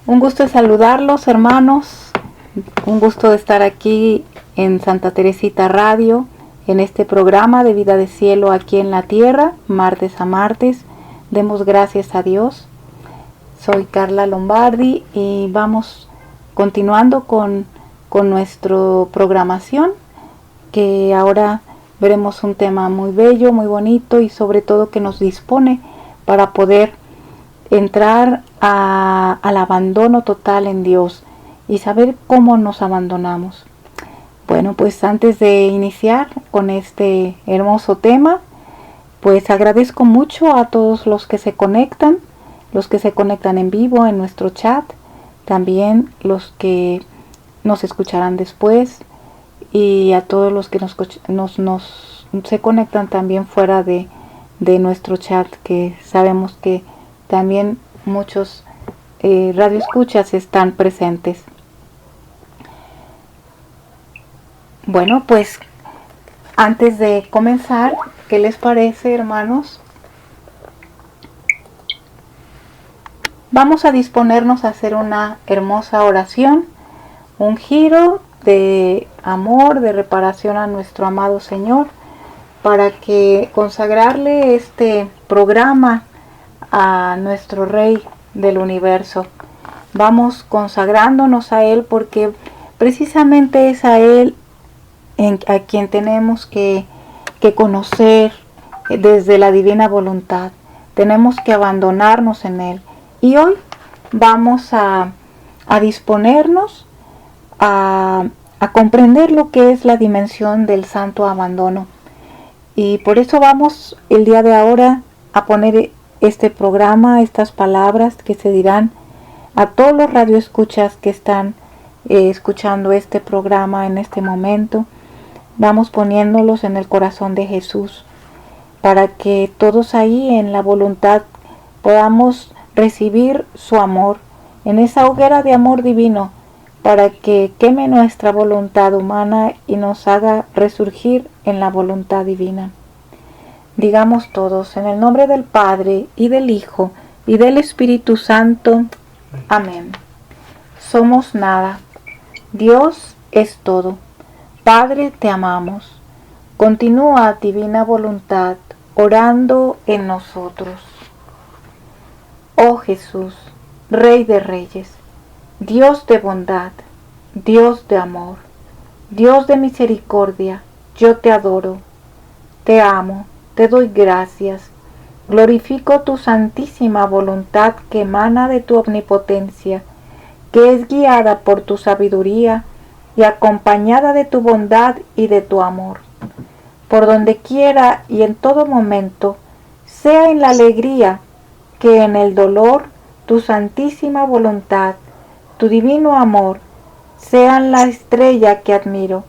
Un gusto de saludarlos, hermanos. Un gusto de estar aquí en Santa Teresita Radio, en este programa de Vida de Cielo aquí en la Tierra, martes a martes. Demos gracias a Dios. Soy Carla Lombardi y vamos continuando con nuestra programación, que ahora veremos un tema muy bello, muy bonito y sobre todo que nos dispone para poder entrar al abandono total en Dios y saber cómo nos abandonamos. Bueno, pues antes de iniciar con este hermoso tema, pues agradezco mucho a todos los que se conectan en vivo en nuestro chat, también los que nos escucharán después y a todos los que se conectan también fuera de nuestro chat, que sabemos que también muchos radioescuchas están presentes. Bueno, pues antes de comenzar, ¿qué les parece, hermanos? Vamos a disponernos a hacer una hermosa oración, un giro de amor, de reparación a nuestro amado Señor, para que consagrarle este programa a nuestro Rey del Universo. Vamos consagrándonos a Él porque precisamente es a Él a quien tenemos que conocer desde la divina voluntad. Tenemos que abandonarnos en Él. Y hoy vamos a disponernos a comprender lo que es la dimensión del santo abandono. Y por eso vamos el día de ahora a poner este programa, estas palabras que se dirán a todos los radioescuchas que están escuchando este programa en este momento. Vamos poniéndolos en el corazón de Jesús para que todos ahí en la voluntad podamos recibir su amor, en esa hoguera de amor divino, para que queme nuestra voluntad humana y nos haga resurgir en la voluntad divina. Digamos todos, en el nombre del Padre, y del Hijo, y del Espíritu Santo. Amén. Somos nada. Dios es todo. Padre, te amamos. Continúa, divina voluntad, orando en nosotros. Oh Jesús, Rey de Reyes, Dios de bondad, Dios de amor, Dios de misericordia, yo te adoro, te amo, te doy gracias, glorifico tu santísima voluntad que emana de tu omnipotencia, que es guiada por tu sabiduría y acompañada de tu bondad y de tu amor. Por donde quiera y en todo momento, sea en la alegría que en el dolor, tu santísima voluntad, tu divino amor, sean la estrella que admiro,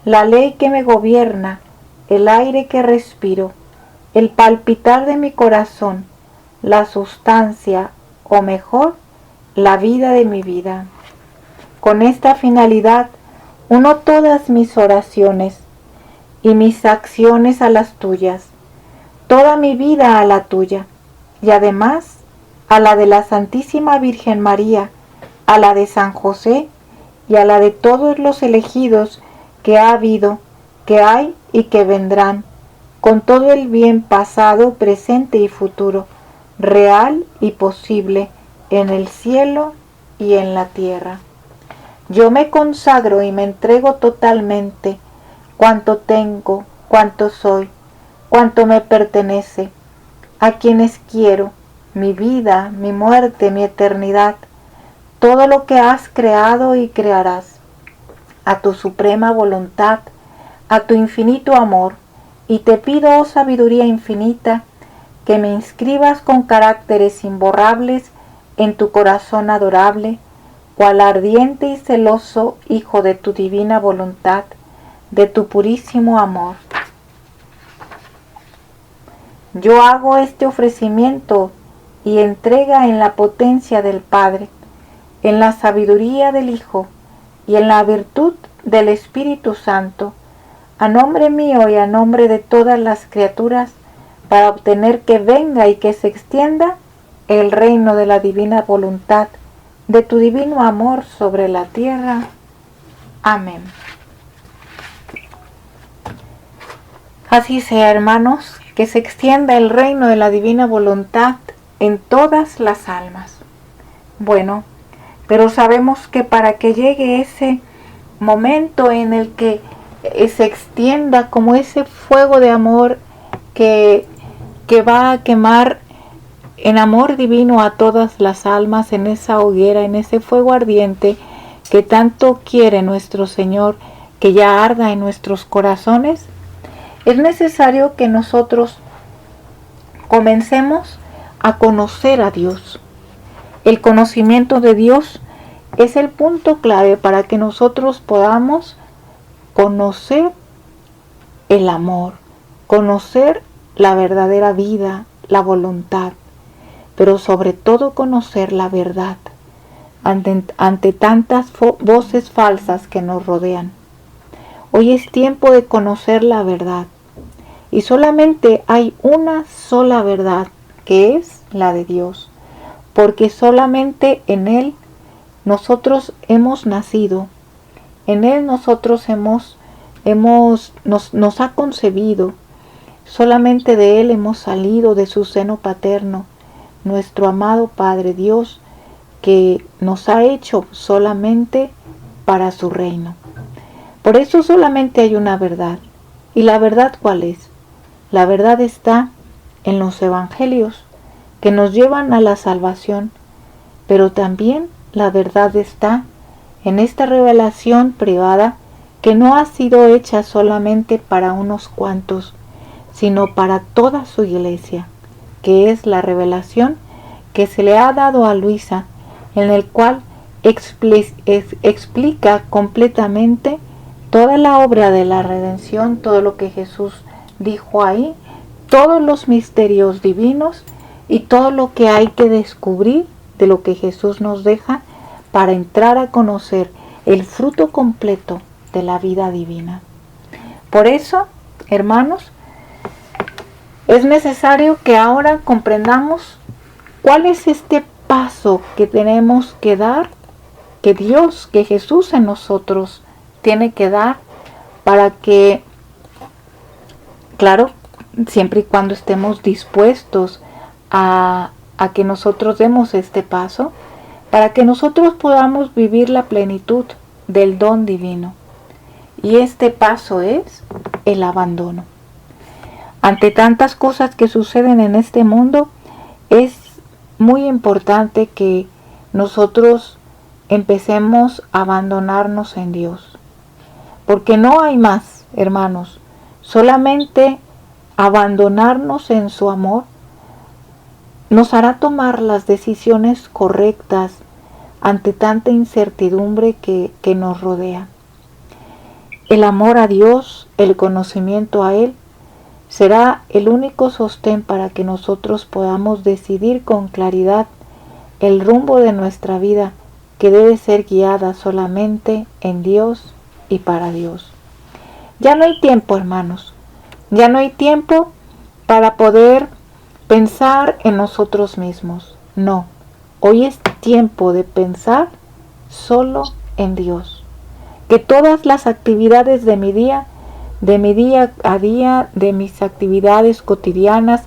la ley que me gobierna, el aire que respiro, el palpitar de mi corazón, la sustancia, o mejor, la vida de mi vida. Con esta finalidad, uno todas mis oraciones y mis acciones a las tuyas, toda mi vida a la tuya, y además a la de la Santísima Virgen María, a la de San José y a la de todos los elegidos que ha habido, que hay y que vendrán, con todo el bien pasado, presente y futuro, real y posible, en el cielo y en la tierra. Yo me consagro y me entrego totalmente, cuanto tengo, cuanto soy, cuanto me pertenece, a quienes quiero, mi vida, mi muerte, mi eternidad, todo lo que has creado y crearás, a tu suprema voluntad, a tu infinito amor, y te pido, oh sabiduría infinita, que me inscribas con caracteres imborrables en tu corazón adorable, cual ardiente y celoso Hijo de tu divina voluntad, de tu purísimo amor. Yo hago este ofrecimiento y entrega en la potencia del Padre, en la sabiduría del Hijo y en la virtud del Espíritu Santo, a nombre mío y a nombre de todas las criaturas, para obtener que venga y que se extienda el reino de la divina voluntad de tu divino amor sobre la tierra. Amén. Así sea, hermanos, que se extienda el reino de la divina voluntad en todas las almas. Bueno, pero sabemos que para que llegue ese momento en el que se extienda como ese fuego de amor que va a quemar en amor divino a todas las almas, en esa hoguera, en ese fuego ardiente que tanto quiere nuestro Señor que ya arda en nuestros corazones, es necesario que nosotros comencemos a conocer a Dios. El conocimiento de Dios es el punto clave para que nosotros podamos conocer el amor, conocer la verdadera vida, la voluntad, pero sobre todo conocer la verdad ante tantas voces falsas que nos rodean. Hoy es tiempo de conocer la verdad y solamente hay una sola verdad, que es la de Dios, porque solamente en Él nosotros hemos nacido, en Él nosotros nos ha concebido, solamente de Él hemos salido, de su seno paterno, nuestro amado Padre Dios, que nos ha hecho solamente para su reino. Por eso solamente hay una verdad. ¿Y la verdad cuál es? La verdad está en los evangelios, que nos llevan a la salvación, pero también la verdad está en esta revelación privada que no ha sido hecha solamente para unos cuantos, sino para toda su iglesia, que es la revelación que se le ha dado a Luisa, en el cual explica completamente toda la obra de la redención, todo lo que Jesús dijo ahí, todos los misterios divinos y todo lo que hay que descubrir de lo que Jesús nos deja para entrar a conocer el fruto completo de la vida divina. Por eso, hermanos, es necesario que ahora comprendamos cuál es este paso que tenemos que dar, que Dios, que Jesús en nosotros tiene que dar para que, claro, siempre y cuando estemos dispuestos a que nosotros demos este paso, para que nosotros podamos vivir la plenitud del don divino. Y este paso es el abandono. Ante tantas cosas que suceden en este mundo, es muy importante que nosotros empecemos a abandonarnos en Dios. Porque no hay más, hermanos, solamente abandonarnos en su amor nos hará tomar las decisiones correctas ante tanta incertidumbre que nos rodea. El amor a Dios, el conocimiento a Él, será el único sostén para que nosotros podamos decidir con claridad el rumbo de nuestra vida, que debe ser guiada solamente en Dios y para Dios. Ya no hay tiempo, hermanos, ya no hay tiempo para poder pensar en nosotros mismos. No, hoy es tiempo de pensar solo en Dios. Que todas las actividades de mi día a día, de mis actividades cotidianas,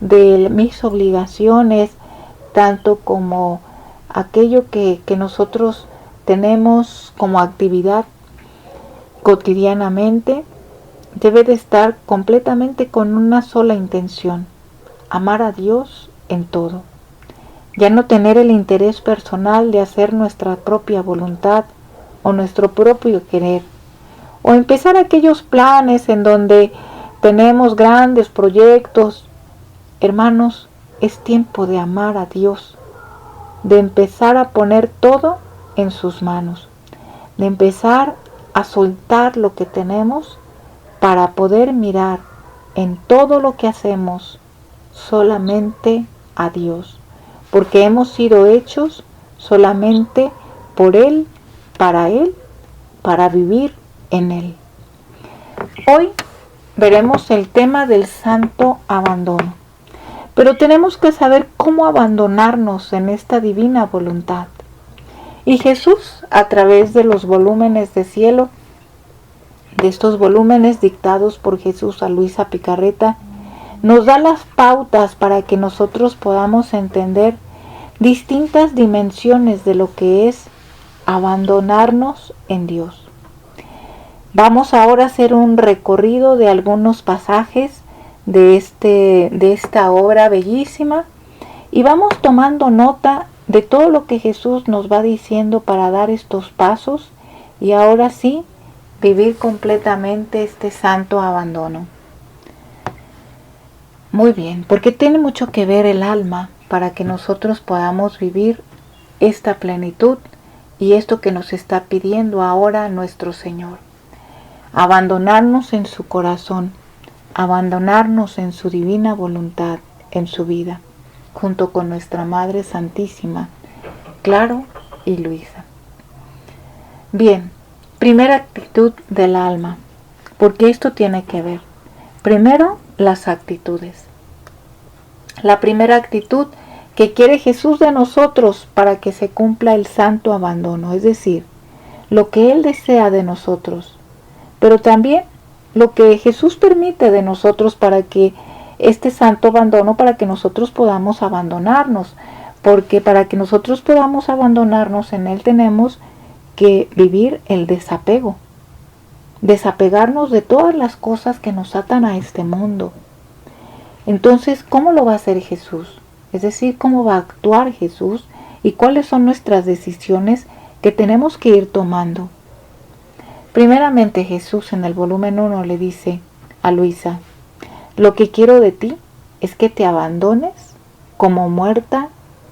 de mis obligaciones, tanto como aquello que nosotros tenemos como actividad cotidianamente, debe de estar completamente con una sola intención: amar a Dios en todo. Ya no tener el interés personal de hacer nuestra propia voluntad o nuestro propio querer, o empezar aquellos planes en donde tenemos grandes proyectos. Hermanos, es tiempo de amar a Dios, de empezar a poner todo en sus manos, de empezar a soltar lo que tenemos para poder mirar en todo lo que hacemos solamente a Dios, porque hemos sido hechos solamente por Él, para vivir en Él. Hoy veremos el tema del santo abandono, pero tenemos que saber cómo abandonarnos en esta divina voluntad. Y Jesús, a través de los volúmenes de cielo, de estos volúmenes dictados por Jesús a Luisa Picarreta, nos da las pautas para que nosotros podamos entender distintas dimensiones de lo que es abandonarnos en Dios. Vamos ahora a hacer un recorrido de algunos pasajes de esta obra bellísima y vamos tomando nota de todo lo que Jesús nos va diciendo para dar estos pasos y ahora sí vivir completamente este santo abandono. Muy bien, porque tiene mucho que ver el alma para que nosotros podamos vivir esta plenitud y esto que nos está pidiendo ahora nuestro Señor. Abandonarnos en su corazón, abandonarnos en su divina voluntad, en su vida, junto con nuestra Madre Santísima, Claro y Luisa. Bien, primera actitud del alma, porque esto tiene que ver. Primero, las actitudes. La primera actitud que quiere Jesús de nosotros para que se cumpla el santo abandono, es decir, lo que Él desea de nosotros, pero también lo que Jesús permite de nosotros para que este santo abandono, para que nosotros podamos abandonarnos, porque para que nosotros podamos abandonarnos en Él tenemos que vivir el desapego, desapegarnos de todas las cosas que nos atan a este mundo. Entonces, ¿cómo lo va a hacer Jesús? Es decir, ¿cómo va a actuar Jesús? ¿Y cuáles son nuestras decisiones que tenemos que ir tomando? Primeramente, Jesús en el volumen 1 le dice a Luisa, lo que quiero de ti es que te abandones como muerta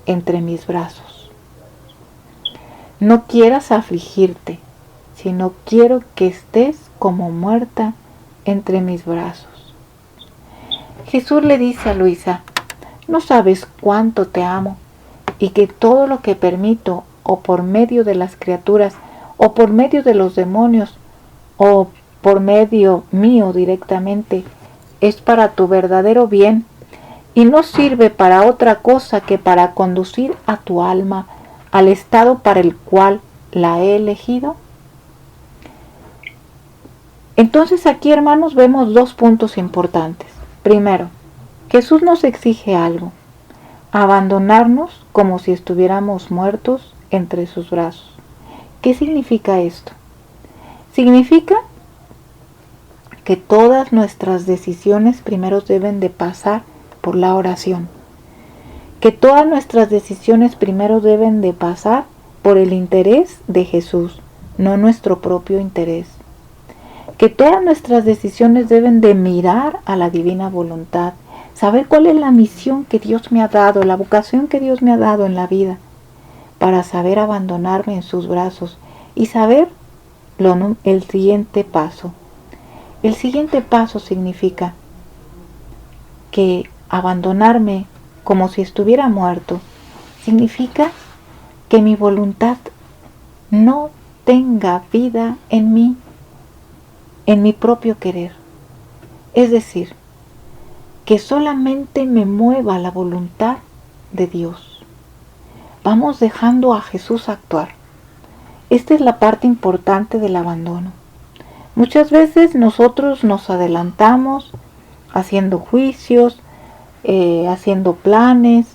entre mis brazos. No quieras afligirte, sino quiero que estés como muerta entre mis brazos. Jesús le dice a Luisa, no sabes cuánto te amo y que todo lo que permito o por medio de las criaturas o por medio de los demonios o por medio mío directamente es para tu verdadero bien y no sirve para otra cosa que para conducir a tu alma al estado para el cual la he elegido. Entonces aquí, hermanos, vemos dos puntos importantes. Primero, Jesús nos exige algo, abandonarnos como si estuviéramos muertos entre sus brazos. ¿Qué significa esto? Significa que todas nuestras decisiones primero deben de pasar por la oración, que todas nuestras decisiones primero deben de pasar por el interés de Jesús, no nuestro propio interés, que todas nuestras decisiones deben de mirar a la divina voluntad, saber cuál es la misión que Dios me ha dado, la vocación que Dios me ha dado en la vida, para saber abandonarme en sus brazos y saber el siguiente paso. El siguiente paso significa que abandonarme como si estuviera muerto, significa que mi voluntad no tenga vida en mí, en mi propio querer. Es decir, que solamente me mueva la voluntad de Dios. Vamos dejando a Jesús actuar. Esta es la parte importante del abandono. Muchas veces nosotros nos adelantamos haciendo juicios, haciendo planes,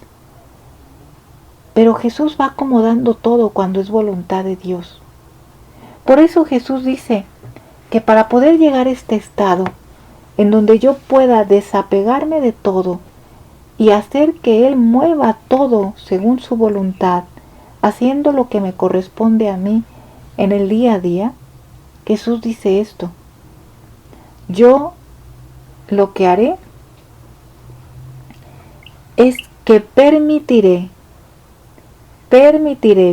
pero Jesús va acomodando todo cuando es voluntad de Dios. Por eso Jesús dice que para poder llegar a este estado en donde yo pueda desapegarme de todo y hacer que Él mueva todo según su voluntad, haciendo lo que me corresponde a mí en el día a día, Jesús dice esto: yo lo que haré es que permitiré,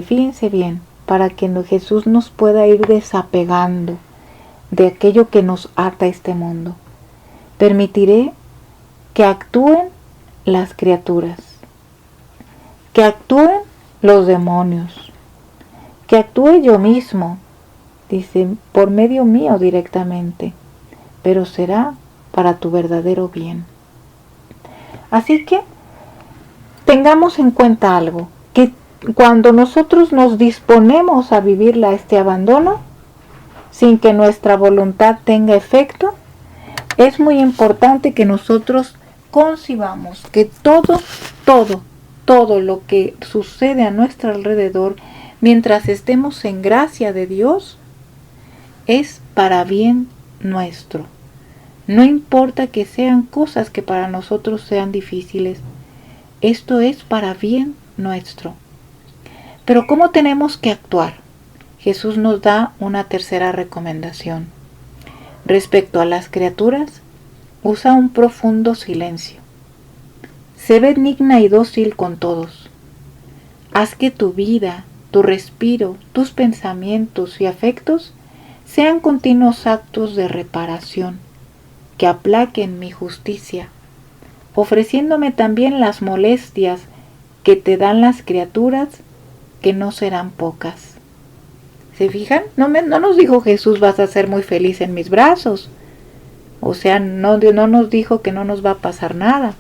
fíjense bien, para que Jesús nos pueda ir desapegando de aquello que nos ata a este mundo. Permitiré que actúen las criaturas, que actúen los demonios, que actúe yo mismo, dice, por medio mío directamente, pero será para tu verdadero bien. Así que tengamos en cuenta algo, que cuando nosotros nos disponemos a vivir este abandono, sin que nuestra voluntad tenga efecto, es muy importante que nosotros concibamos que todo lo que sucede a nuestro alrededor, mientras estemos en gracia de Dios, es para bien nuestro. No importa que sean cosas que para nosotros sean difíciles, esto es para bien nuestro. Pero ¿cómo tenemos que actuar? Jesús nos da una tercera recomendación. Respecto a las criaturas, usa un profundo silencio. Sé benigna y dócil con todos. Haz que tu vida, tu respiro, tus pensamientos y afectos sean continuos actos de reparación, que aplaquen mi justicia, ofreciéndome también las molestias que te dan las criaturas, que no serán pocas. ¿Se fijan? No nos dijo Jesús vas a ser muy feliz en mis brazos. O sea, no nos dijo que no nos va a pasar nada.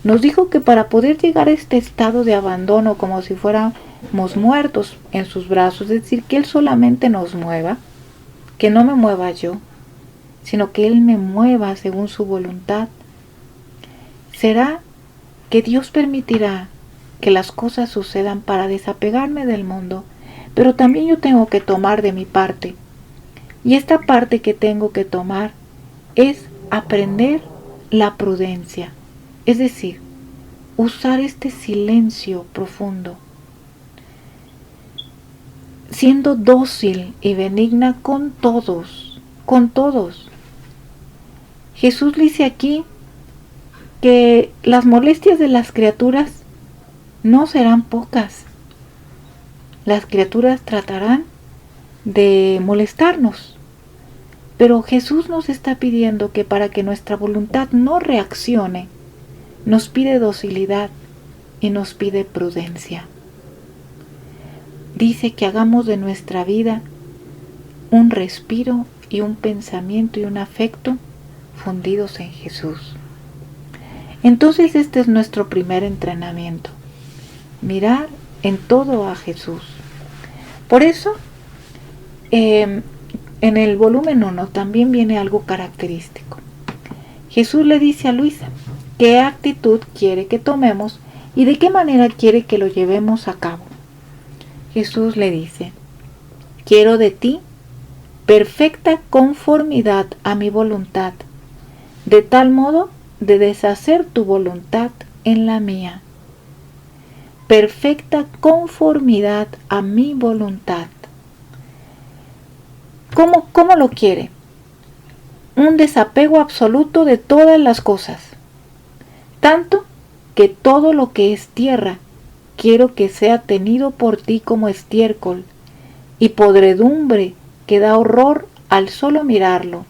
Nos dijo que para poder llegar a este estado de abandono como si fuéramos muertos en sus brazos, es decir, que Él solamente nos mueva, que no me mueva yo, sino que Él me mueva según su voluntad. Será que Dios permitirá que las cosas sucedan para desapegarme del mundo, pero también yo tengo que tomar de mi parte. Y esta parte que tengo que tomar es aprender la prudencia, es decir, usar este silencio profundo, siendo dócil y benigna con todos, con todos. Jesús dice aquí que las molestias de las criaturas no serán pocas. Las criaturas tratarán de molestarnos, pero Jesús nos está pidiendo que para que nuestra voluntad no reaccione, nos pide docilidad y nos pide prudencia. Dice que hagamos de nuestra vida un respiro y un pensamiento y un afecto fundidos en Jesús. Entonces este es nuestro primer entrenamiento, mirar en todo a Jesús. Por eso, en el volumen 1 también viene algo característico. Jesús le dice a Luisa qué actitud quiere que tomemos y de qué manera quiere que lo llevemos a cabo. Jesús le dice, quiero de ti perfecta conformidad a mi voluntad, de tal modo de deshacer tu voluntad en la mía. Perfecta conformidad a mi voluntad. ¿Cómo lo quiere? Un desapego absoluto de todas las cosas. Tanto que todo lo que es tierra, quiero que sea tenido por ti como estiércol y podredumbre que da horror al solo mirarlo.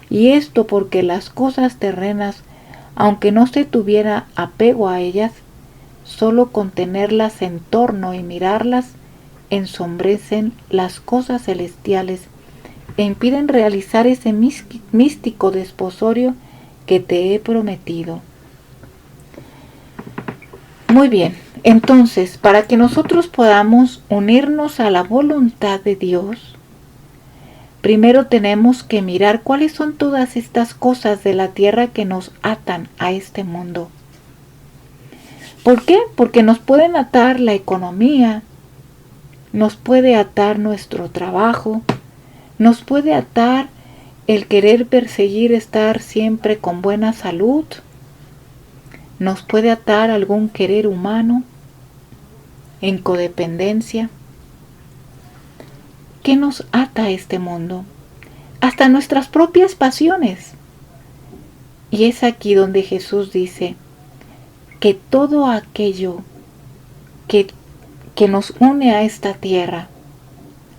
Y esto porque las cosas terrenas, aunque no se tuviera apego a ellas, solo con tenerlas en torno y mirarlas, ensombrecen las cosas celestiales e impiden realizar ese místico desposorio que te he prometido. Muy bien, entonces, para que nosotros podamos unirnos a la voluntad de Dios, primero tenemos que mirar cuáles son todas estas cosas de la tierra que nos atan a este mundo. ¿Por qué? Porque nos pueden atar la economía, nos puede atar nuestro trabajo, nos puede atar el querer perseguir estar siempre con buena salud, nos puede atar algún querer humano en codependencia. ¿Qué nos ata a este mundo? Hasta nuestras propias pasiones. Y es aquí donde Jesús dice que todo aquello que nos une a esta tierra,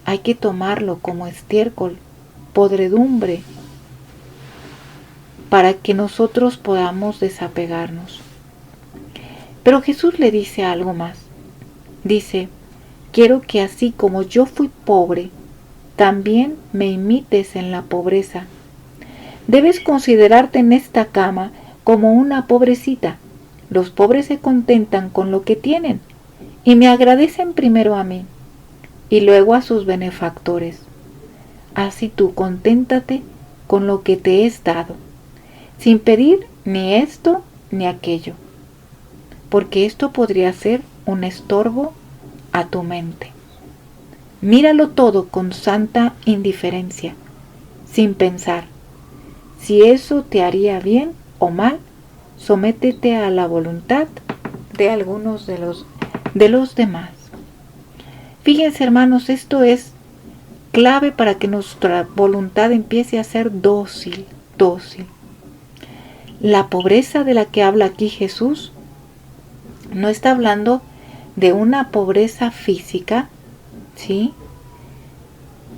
hay que tomarlo como estiércol, podredumbre, para que nosotros podamos desapegarnos. Pero Jesús le dice algo más. Dice, quiero que así como yo fui pobre, también me imites en la pobreza. Debes considerarte en esta cama como una pobrecita. Los pobres se contentan con lo que tienen y me agradecen primero a mí y luego a sus benefactores. Así tú conténtate con lo que te es dado, sin pedir ni esto ni aquello, porque esto podría ser un estorbo a tu mente. Míralo todo con santa indiferencia, sin pensar. Si eso te haría bien o mal, sométete a la voluntad de algunos de los demás. Fíjense, hermanos, esto es clave para que nuestra voluntad empiece a ser dócil. La pobreza de la que habla aquí Jesús no está hablando de una pobreza física, ¿sí?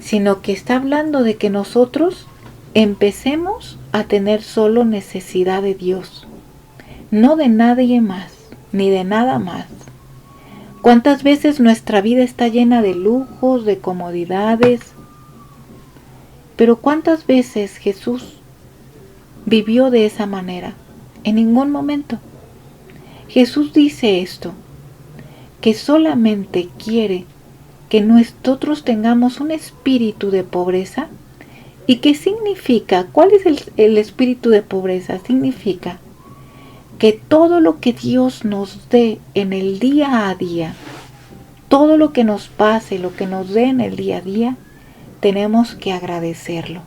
Sino que está hablando de que nosotros empecemos a tener solo necesidad de Dios, no de nadie más, ni de nada más. ¿Cuántas veces nuestra vida está llena de lujos, de comodidades? Pero ¿cuántas veces Jesús vivió de esa manera? En ningún momento. Jesús dice esto, que solamente quiere que nosotros tengamos un espíritu de pobreza. ¿Y qué significa? ¿Cuál es el espíritu de pobreza? Significa que todo lo que Dios nos dé en el día a día, todo lo que nos pase, lo que nos dé en el día a día, tenemos que agradecerlo.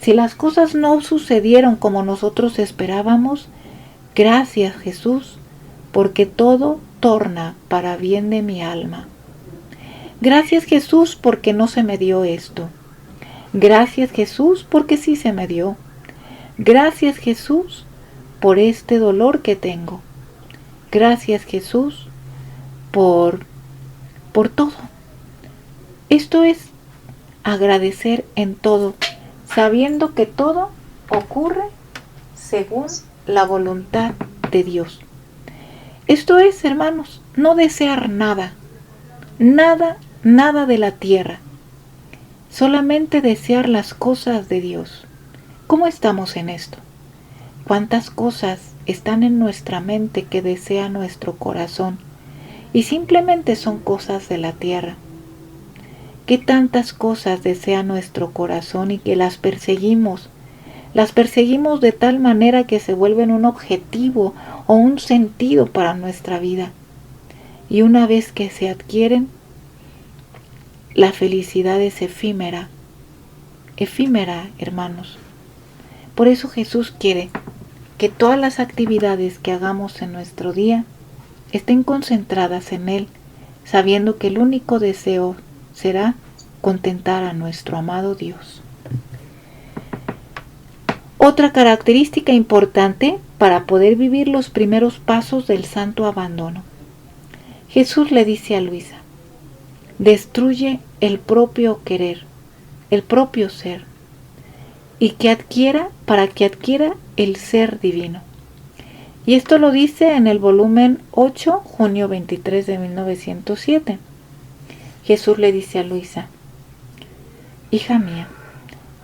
Si las cosas no sucedieron como nosotros esperábamos, gracias Jesús, porque todo torna para bien de mi alma. Gracias Jesús porque no se me dio esto. Gracias Jesús porque sí se me dio. Gracias Jesús por este dolor que tengo. Gracias Jesús por todo. Esto es agradecer en todo, sabiendo que todo ocurre según la voluntad de Dios. Esto es, hermanos, no desear nada, nada de la tierra, solamente desear las cosas de Dios. ¿Cómo estamos en esto? ¿Cuántas cosas están en nuestra mente que desea nuestro corazón y simplemente son cosas de la tierra? ¿Qué tantas cosas desea nuestro corazón y que las perseguimos? Las perseguimos de tal manera que se vuelven un objetivo o un sentido para nuestra vida. Y una vez que se adquieren, la felicidad es efímera, hermanos. Por eso Jesús quiere que todas las actividades que hagamos en nuestro día estén concentradas en Él, sabiendo que el único deseo será contentar a nuestro amado Dios. Otra característica importante para poder vivir los primeros pasos del santo abandono. Jesús le dice a Luisa, destruye el propio querer, el propio ser, y para que adquiera el ser divino. Y esto lo dice en el volumen 8, junio 23 de 1907. Jesús le dice a Luisa, hija mía,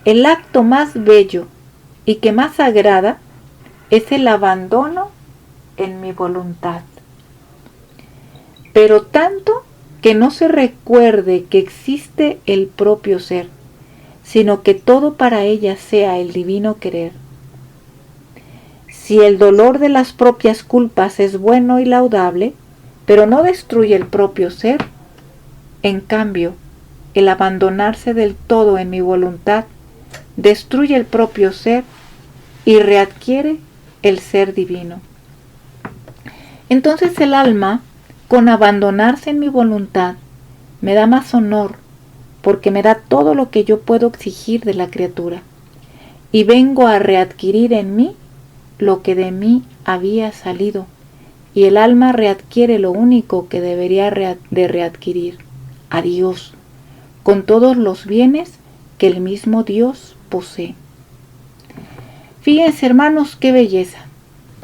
el acto más bello y que más agrada es el abandono en mi voluntad. Pero tanto que no se recuerde que existe el propio ser, sino que todo para ella sea el divino querer. Si el dolor de las propias culpas es bueno y laudable, pero no destruye el propio ser, en cambio, el abandonarse del todo en mi voluntad destruye el propio ser y readquiere el ser divino. Entonces el alma, con abandonarse en mi voluntad, me da más honor, porque me da todo lo que yo puedo exigir de la criatura, y vengo a readquirir en mí lo que de mí había salido, y el alma readquiere lo único que debería de readquirir, a Dios, con todos los bienes que el mismo Dios posee. Fíjense, hermanos, qué belleza.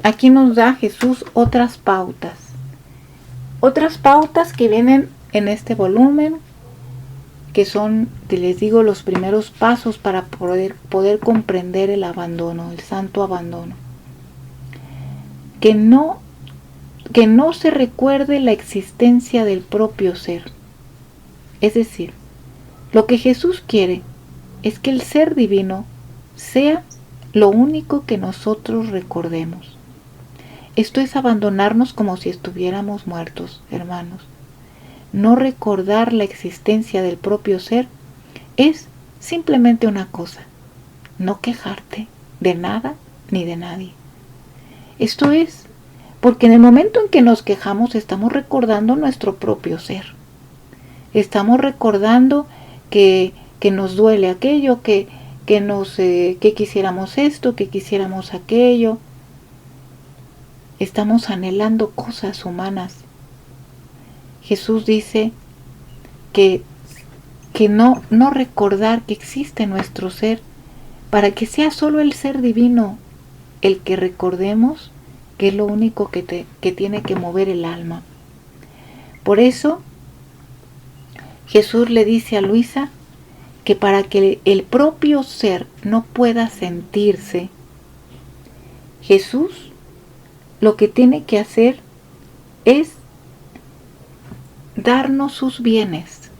Aquí nos da Jesús otras pautas que vienen en este volumen, que son, les digo, los primeros pasos para poder comprender el abandono, el santo abandono. Que no que no se recuerde la existencia del propio ser. Es decir, lo que Jesús quiere es que el ser divino sea lo único que nosotros recordemos. Esto es abandonarnos como si estuviéramos muertos, hermanos. No recordar la existencia del propio ser es simplemente una cosa: no quejarte de nada ni de nadie. Esto es porque en el momento en que nos quejamos estamos recordando nuestro propio ser. Estamos recordando que nos duele aquello, que quisiéramos esto, que quisiéramos aquello. Estamos anhelando cosas humanas. Jesús dice que no recordar que existe nuestro ser, para que sea solo el ser divino el que recordemos, que es lo único que tiene que mover el alma. Por eso Jesús le dice a Luisa que para que el propio ser no pueda sentirse, Jesús lo que tiene que hacer es darnos sus bienes.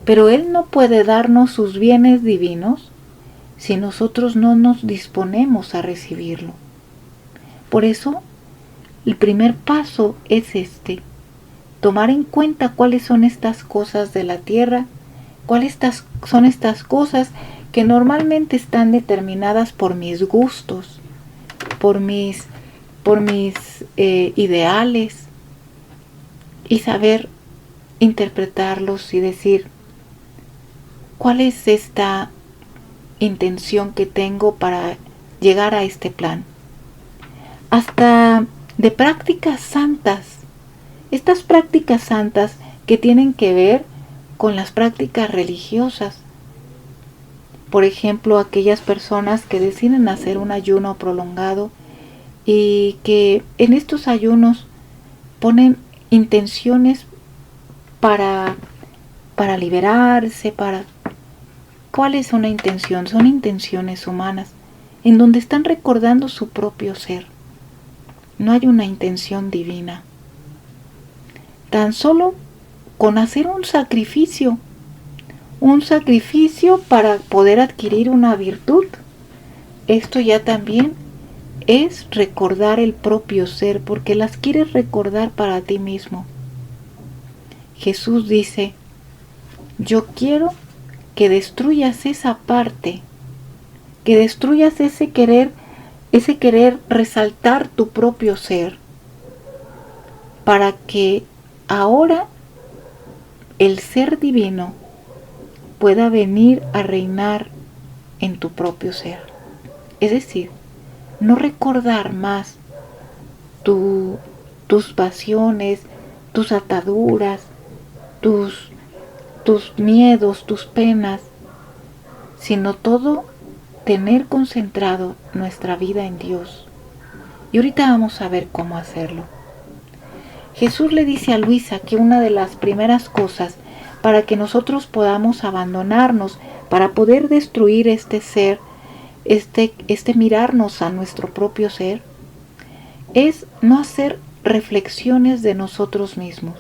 Pero Él no puede darnos sus bienes divinos si nosotros no nos disponemos a recibirlo. Por eso, el primer paso es tomar en cuenta cuáles son estas cosas de la tierra, cuáles son estas cosas que normalmente están determinadas por mis gustos, por mis ideales, y saber interpretarlos y decir: ¿cuál es esta intención que tengo para llegar a este plan? Hasta de prácticas santas. Estas prácticas santas que tienen que ver con las prácticas religiosas. Por ejemplo, aquellas personas que deciden hacer un ayuno prolongado y que en estos ayunos ponen intenciones para liberarse, ¿Cuál es una intención? Son intenciones humanas, en donde están recordando su propio ser. No hay una intención divina. Tan solo con hacer un sacrificio para poder adquirir una virtud, esto ya también es recordar el propio ser, porque las quieres recordar para ti mismo. Jesús dice: yo quiero que destruyas esa parte, que destruyas ese querer resaltar tu propio ser, para que ahora el ser divino pueda venir a reinar en tu propio ser. Es decir, no recordar más tus pasiones, tus ataduras, tus miedos, tus penas, sino todo tener concentrado nuestra vida en Dios. Y ahorita vamos a ver cómo hacerlo. Jesús le dice a Luisa que una de las primeras cosas para que nosotros podamos abandonarnos, para poder destruir este ser, mirarnos a nuestro propio ser, es no hacer reflexiones de nosotros mismos.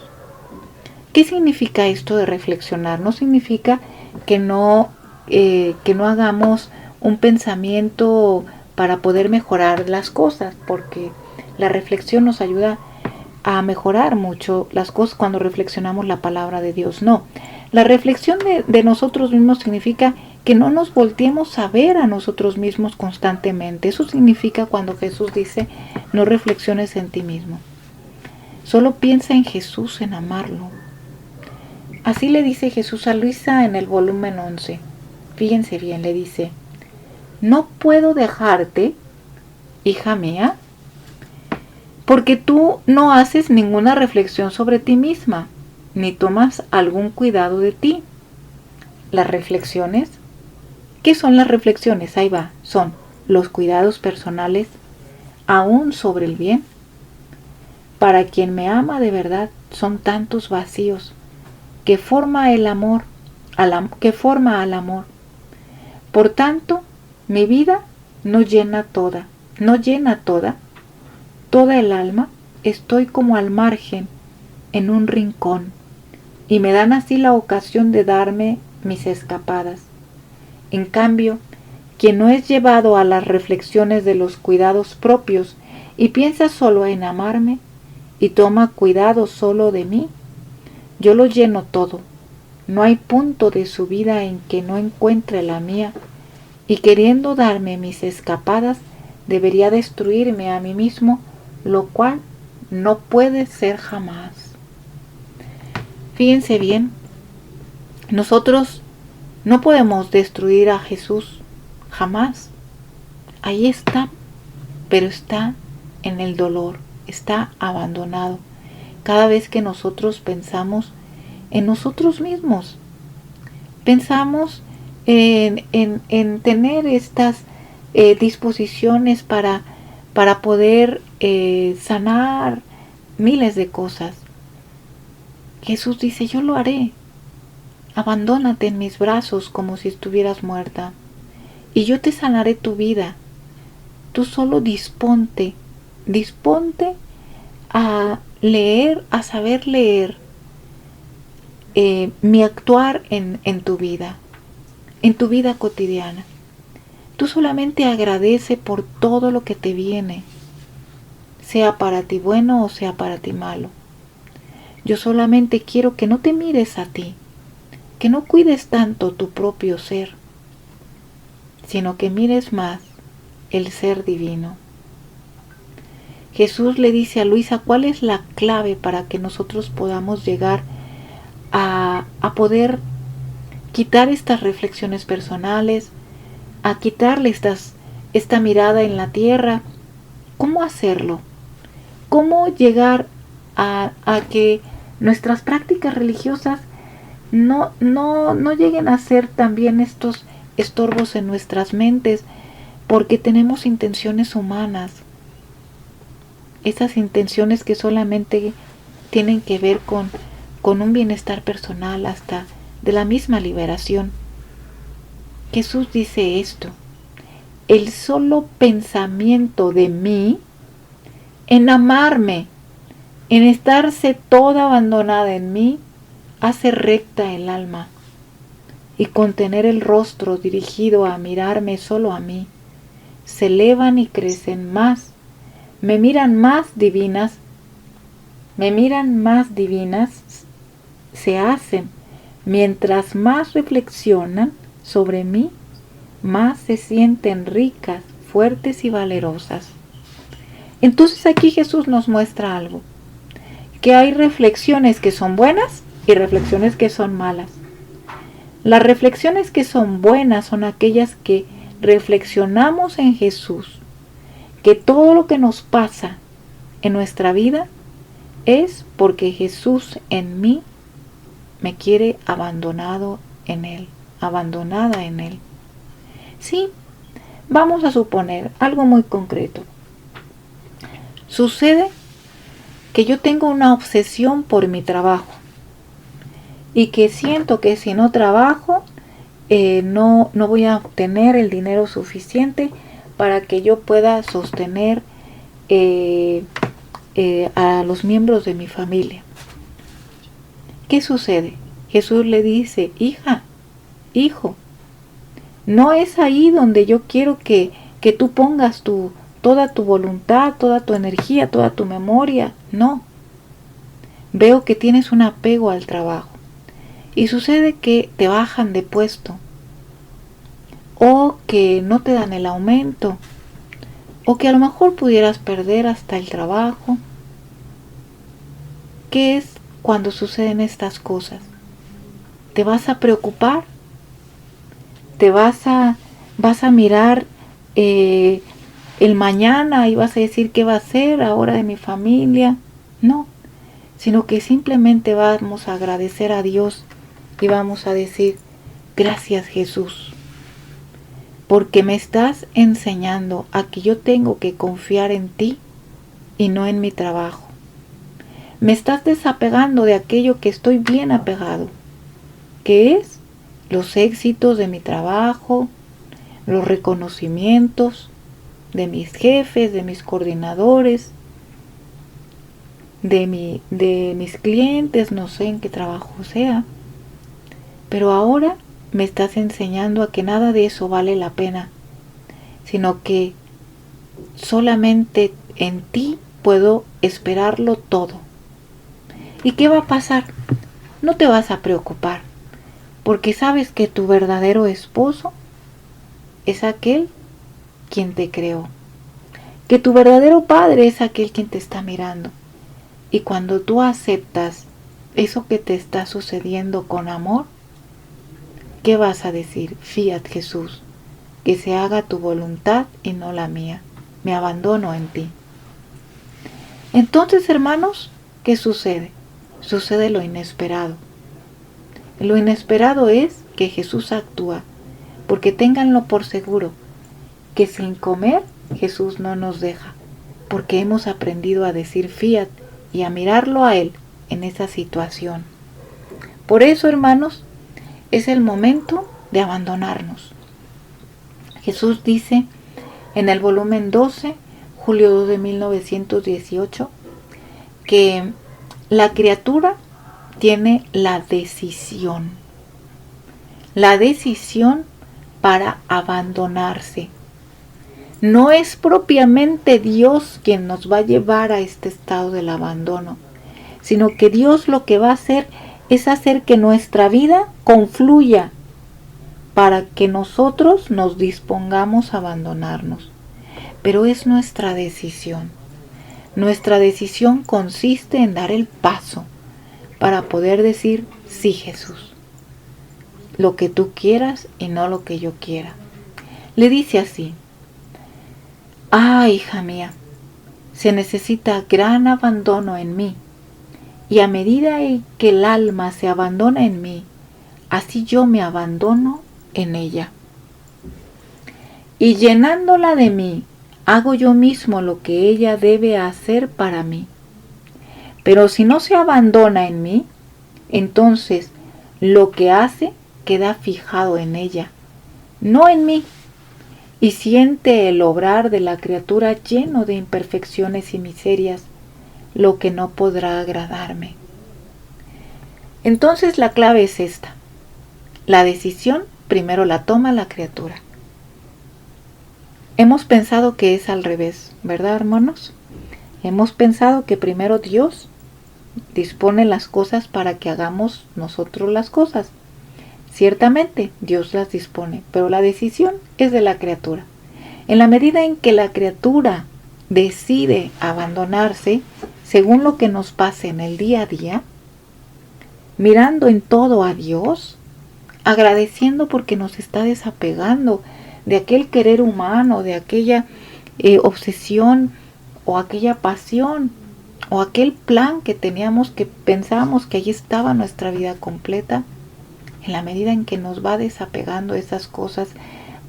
¿Qué significa esto de reflexionar? No significa que no hagamos un pensamiento para poder mejorar las cosas, porque la reflexión nos ayuda a mejorar mucho las cosas cuando reflexionamos la palabra de Dios. No, la reflexión de nosotros mismos significa que no nos volteemos a ver a nosotros mismos constantemente. Eso significa cuando Jesús dice: no reflexiones en ti mismo. Solo piensa en Jesús, en amarlo. Así le dice Jesús a Luisa en el volumen 11. Fíjense bien, le dice: no puedo dejarte, hija mía, porque tú no haces ninguna reflexión sobre ti misma, ni tomas algún cuidado de ti. Las reflexiones, ¿qué son las reflexiones? Ahí va, son los cuidados personales, aún sobre el bien. Para quien me ama de verdad, son tantos vacíos que forma el amor, que forma al amor. Por tanto, mi vida no llena toda el alma estoy como al margen, en un rincón, y me dan así la ocasión de darme mis escapadas. En cambio, quien no es llevado a las reflexiones de los cuidados propios y piensa solo en amarme y toma cuidado solo de mí, yo lo lleno todo. No hay punto de su vida en que no encuentre la mía, y queriendo darme mis escapadas, debería destruirme a mí mismo, lo cual no puede ser jamás. Fíjense bien, nosotros no podemos destruir a Jesús jamás. Ahí está, pero está en el dolor, está abandonado. Cada vez que nosotros pensamos en nosotros mismos, pensamos en tener estas disposiciones para poder sanar miles de cosas. Jesús dice, yo lo haré. Abandónate en mis brazos como si estuvieras muerta, y yo te sanaré tu vida. Tú solo disponte a leer, a saber leer mi actuar en tu vida cotidiana. Tú solamente agradece por todo lo que te viene, sea para ti bueno o sea para ti malo. Yo solamente quiero que no te mires a ti, que no cuides tanto tu propio ser, sino que mires más el ser divino. Jesús le dice a Luisa cuál es la clave para que nosotros podamos llegar a poder quitar estas reflexiones personales, a quitarle esta mirada en la tierra. ¿Cómo hacerlo? ¿Cómo llegar a que nuestras prácticas religiosas no lleguen a ser también estos estorbos en nuestras mentes, porque tenemos intenciones humanas, esas intenciones que solamente tienen que ver con un bienestar personal, hasta de la misma liberación? Jesús dice esto: el solo pensamiento de mí, en amarme, en estarse toda abandonada en mí, hace recta el alma, y con tener el rostro dirigido a mirarme solo a mí, se elevan y crecen más, me miran más divinas, se hacen. Mientras más reflexionan sobre mí, más se sienten ricas, fuertes y valerosas. Entonces aquí Jesús nos muestra algo, que hay reflexiones que son buenas y reflexiones que son malas. Las reflexiones que son buenas son aquellas que reflexionamos en Jesús, que todo lo que nos pasa en nuestra vida es porque Jesús en mí me quiere abandonado en Él, abandonada en Él. Sí, vamos a suponer algo muy concreto. Sucede que yo tengo una obsesión por mi trabajo y que siento que si no trabajo no voy a obtener el dinero suficiente para que yo pueda sostener a los miembros de mi familia. ¿Qué sucede? Jesús le dice, hija, hijo, no es ahí donde yo quiero que tú pongas toda tu voluntad, toda tu energía, toda tu memoria. No. Veo que tienes un apego al trabajo y sucede que te bajan de puesto, o que no te dan el aumento, o que a lo mejor pudieras perder hasta el trabajo. ¿Qué es cuando suceden estas cosas? ¿Te vas a preocupar? ¿Te vas a mirar el mañana y vas a decir qué va a ser ahora de mi familia? No, sino que simplemente vamos a agradecer a Dios y vamos a decir, gracias Jesús, porque me estás enseñando a que yo tengo que confiar en ti y no en mi trabajo. Me estás desapegando de aquello que estoy bien apegado, que es los éxitos de mi trabajo, los reconocimientos de mis jefes, de mis coordinadores. de mis clientes, no sé en qué trabajo sea. Pero ahora me estás enseñando a que nada de eso vale la pena, sino que solamente en ti puedo esperarlo todo. ¿Y qué va a pasar? No te vas a preocupar, porque sabes que tu verdadero esposo es aquel quien te creó, que tu verdadero padre es aquel quien te está mirando. Y cuando tú aceptas eso que te está sucediendo con amor, ¿qué vas a decir? Fiat Jesús, que se haga tu voluntad y no la mía. Me abandono en ti. Entonces, hermanos, ¿qué sucede? Sucede lo inesperado. Lo inesperado es que Jesús actúa, porque ténganlo por seguro, que sin comer Jesús no nos deja, porque hemos aprendido a decir fiat y a mirarlo a Él en esa situación. Por eso, hermanos, es el momento de abandonarnos. Jesús dice en el volumen 12, julio 2 de 1918, que la criatura tiene la decisión para abandonarse. No es propiamente Dios quien nos va a llevar a este estado del abandono, sino que Dios lo que va a hacer es hacer que nuestra vida confluya para que nosotros nos dispongamos a abandonarnos. Pero es nuestra decisión. Nuestra decisión consiste en dar el paso para poder decir, sí, Jesús, lo que tú quieras y no lo que yo quiera. Le dice así: hija mía, se necesita gran abandono en mí, y a medida que el alma se abandona en mí, así yo me abandono en ella. Y llenándola de mí, hago yo mismo lo que ella debe hacer para mí. Pero si no se abandona en mí, entonces lo que hace queda fijado en ella, no en mí, y siente el obrar de la criatura lleno de imperfecciones y miserias, lo que no podrá agradarme. Entonces la clave es esta: la decisión primero la toma la criatura. Hemos pensado que es al revés, ¿verdad, hermanos? Hemos pensado que primero Dios dispone las cosas para que hagamos nosotros las cosas. Ciertamente Dios las dispone, pero la decisión es de la criatura. En la medida en que la criatura decide abandonarse, según lo que nos pase en el día a día, mirando en todo a Dios, agradeciendo porque nos está desapegando de aquel querer humano, de aquella obsesión o aquella pasión o aquel plan que teníamos, que pensábamos que allí estaba nuestra vida completa. En la medida en que nos va desapegando esas cosas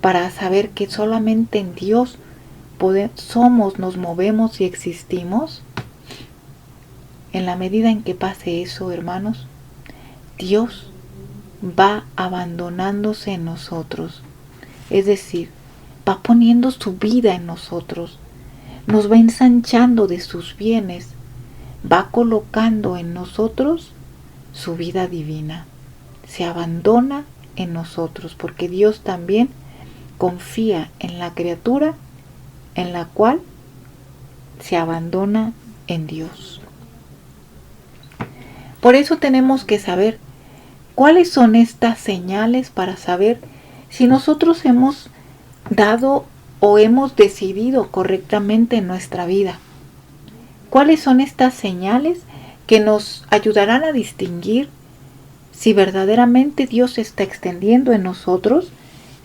para saber que solamente en Dios somos, nos movemos y existimos, en la medida en que pase eso, hermanos, Dios va abandonándose en nosotros. Es decir, va poniendo su vida en nosotros, nos va ensanchando de sus bienes, va colocando en nosotros su vida divina. Se abandona en nosotros, porque Dios también confía en la criatura en la cual se abandona en Dios. Por eso tenemos que saber cuáles son estas señales para saber si nosotros hemos dado o hemos decidido correctamente en nuestra vida. ¿Cuáles son estas señales que nos ayudarán a distinguir si verdaderamente Dios se está extendiendo en nosotros,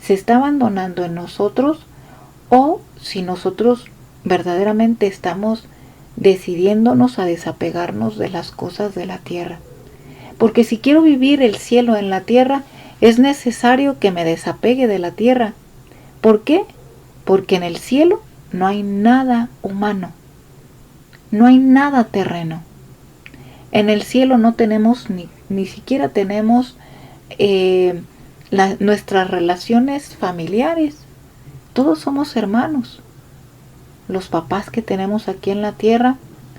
se está abandonando en nosotros, o si nosotros verdaderamente estamos decidiéndonos a desapegarnos de las cosas de la tierra? Porque si quiero vivir el cielo en la tierra, es necesario que me desapegue de la tierra. ¿Por qué? Porque en el cielo no hay nada humano, no hay nada terreno. En el cielo no tenemos ni siquiera tenemos nuestras relaciones familiares. Todos somos hermanos. Los papás que tenemos aquí en la tierra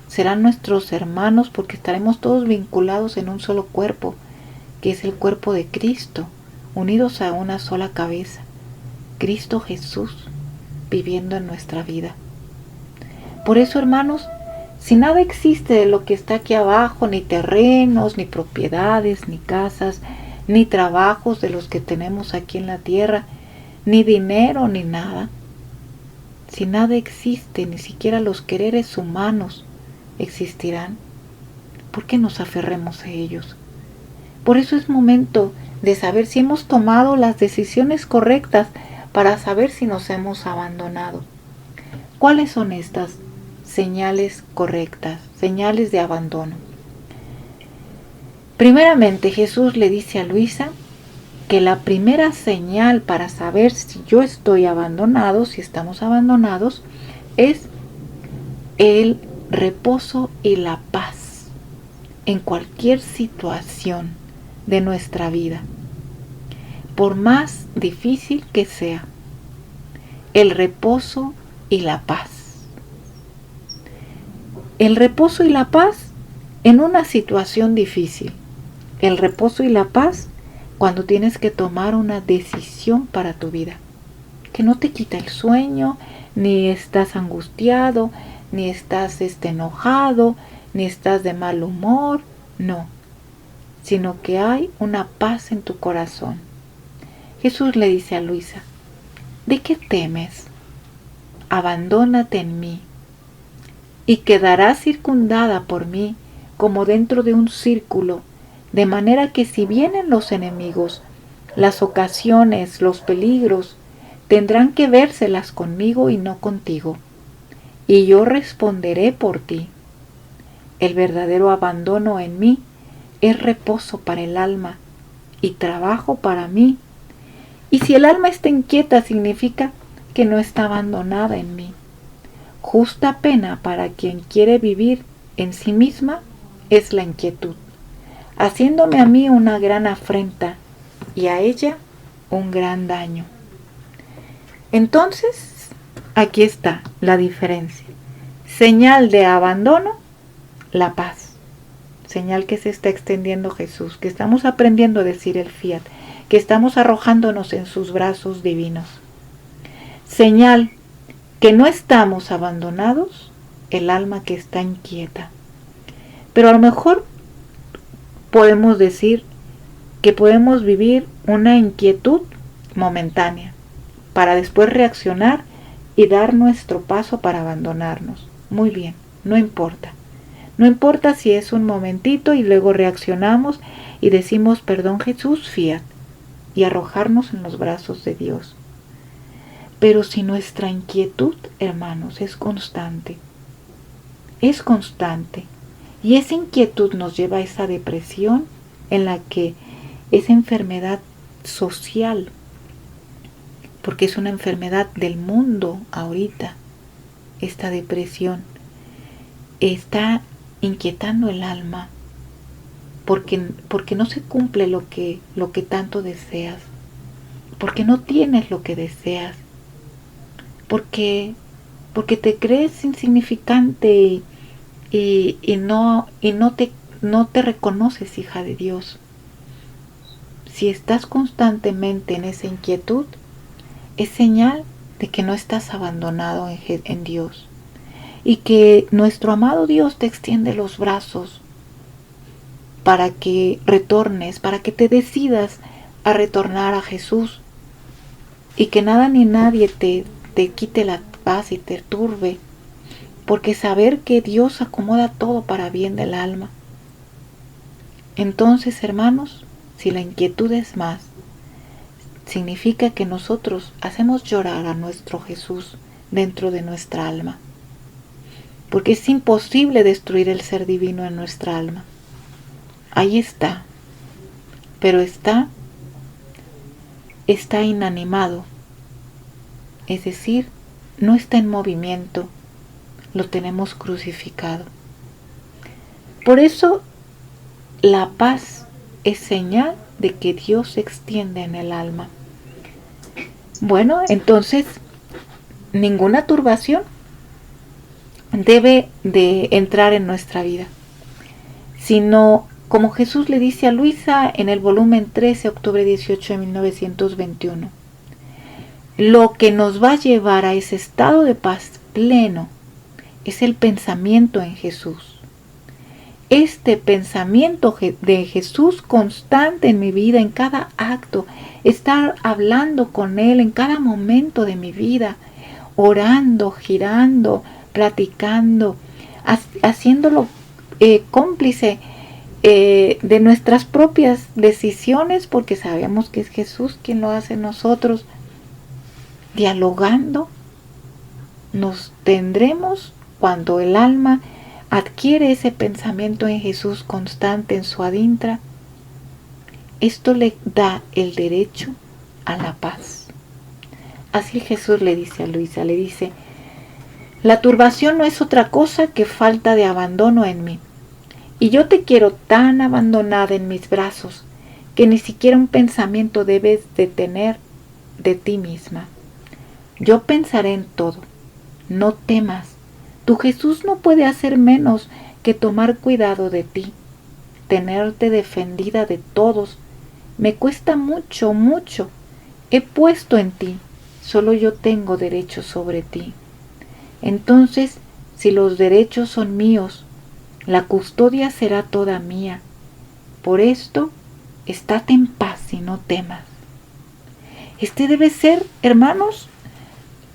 serán nuestros hermanos porque estaremos todos vinculados en un solo cuerpo, que es el cuerpo de Cristo, unidos a una sola cabeza, Cristo Jesús, viviendo en nuestra vida. Por eso, hermanos, si nada existe de lo que está aquí abajo, ni terrenos, ni propiedades, ni casas, ni trabajos de los que tenemos aquí en la tierra, ni dinero, ni nada, si nada existe, ni siquiera los quereres humanos existirán, ¿por qué nos aferremos a ellos? Por eso es momento de saber si hemos tomado las decisiones correctas para saber si nos hemos abandonado. ¿Cuáles son estas señales correctas, señales de abandono? Primeramente, Jesús le dice a Luisa que la primera señal para saber si yo estoy abandonado, si estamos abandonados, es el reposo y la paz en cualquier situación de nuestra vida, por más difícil que sea. El reposo y la paz. El reposo y la paz en una situación difícil. El reposo y la paz cuando tienes que tomar una decisión para tu vida, que no te quita el sueño, ni estás angustiado, ni estás enojado, ni estás de mal humor, no, sino que hay una paz en tu corazón. Jesús le dice a Luisa, ¿de qué temes? Abandónate en mí, y quedarás circundada por mí como dentro de un círculo, de manera que si vienen los enemigos, las ocasiones, los peligros, tendrán que vérselas conmigo y no contigo, y yo responderé por ti. El verdadero abandono en mí es reposo para el alma y trabajo para mí. Y si el alma está inquieta, significa que no está abandonada en mí. Justa pena para quien quiere vivir en sí misma es la inquietud, haciéndome a mí una gran afrenta y a ella un gran daño. Entonces, aquí está la diferencia. Señal de abandono, la paz. Señal que se está extendiendo Jesús, que estamos aprendiendo a decir el fiat, que estamos arrojándonos en sus brazos divinos. Señal que no estamos abandonados, el alma que está inquieta. Pero a lo mejor podemos decir que podemos vivir una inquietud momentánea para después reaccionar y dar nuestro paso para abandonarnos. Muy bien, no importa. No importa si es un momentito y luego reaccionamos y decimos perdón Jesús, fiat, y arrojarnos en los brazos de Dios. Pero si nuestra inquietud, hermanos, es constante, y esa inquietud nos lleva a esa depresión en la que esa enfermedad social, porque es una enfermedad del mundo ahorita, esta depresión está inquietando el alma, porque no se cumple lo que tanto deseas, porque no tienes lo que deseas, porque te crees insignificante y no te reconoces hija de Dios. Si estás constantemente en esa inquietud, es señal de que no estás abandonado en Dios y que nuestro amado Dios te extiende los brazos para que retornes, para que te decidas a retornar a Jesús y que nada ni nadie te quite la paz y te turbe, porque saber que Dios acomoda todo para bien del alma. Entonces, hermanos, si la inquietud es más, significa que nosotros hacemos llorar a nuestro Jesús dentro de nuestra alma, porque es imposible destruir el ser divino en nuestra alma. Ahí está, pero está inanimado, es decir, no está en movimiento, lo tenemos crucificado. Por eso la paz es señal de que Dios se extiende en el alma. Bueno, entonces, ninguna turbación. debe de entrar en nuestra vida, sino como Jesús le dice a Luisa en el volumen 13, octubre 18 de 1921, lo que nos va a llevar a ese estado de paz pleno es el pensamiento en Jesús. Este pensamiento de Jesús constante en mi vida, en cada acto, estar hablando con Él en cada momento de mi vida, orando, girando, platicando, haciéndolo cómplice de nuestras propias decisiones, porque sabemos que es Jesús quien lo hace en nosotros. Dialogando, nos tendremos cuando el alma adquiere ese pensamiento en Jesús constante en su adintra. Esto le da el derecho a la paz. Así Jesús le dice a Luisa, le dice: la turbación no es otra cosa que falta de abandono en mí. Y yo te quiero tan abandonada en mis brazos que ni siquiera un pensamiento debes de tener de ti misma. Yo pensaré en todo. No temas. Tu Jesús no puede hacer menos que tomar cuidado de ti, tenerte defendida de todos. Me cuesta mucho, mucho. He puesto en ti. Solo yo tengo derechos sobre ti. Entonces, si los derechos son míos, la custodia será toda mía. Por esto, estate en paz y no temas. Este debe ser, hermanos,